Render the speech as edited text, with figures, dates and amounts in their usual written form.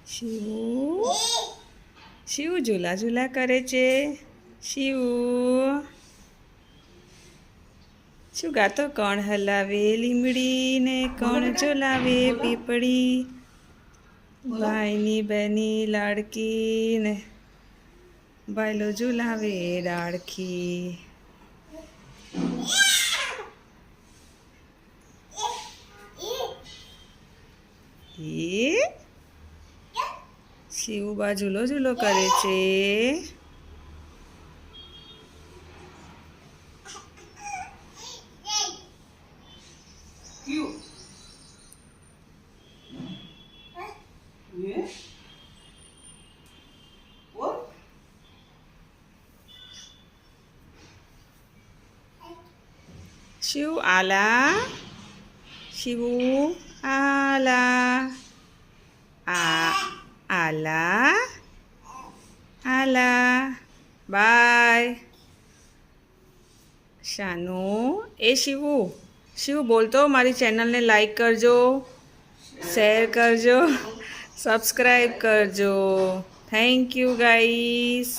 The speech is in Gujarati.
શિવ શિવ ઝૂલા ઝૂલા કરે છે. શિવ શું ગાતો? કોણ હલાવે લીમડી ને કોણ ઝોલાવે પીપળી, ભાઈની બહેની લાડકી ને બાયલો ઝૂલાવે ડાળખી. એ શિવબા ઝૂલો ઝૂલો કરે છે. શિવ આલા, શિવ આલા, આલા આલા. બાય. શાનું એ શિવુ શિવ બોલતો મારી ચેનલને લાઈક કરજો, શેર કરજો, સબસ્ક્રાઈબ કરજો. Thank you guys.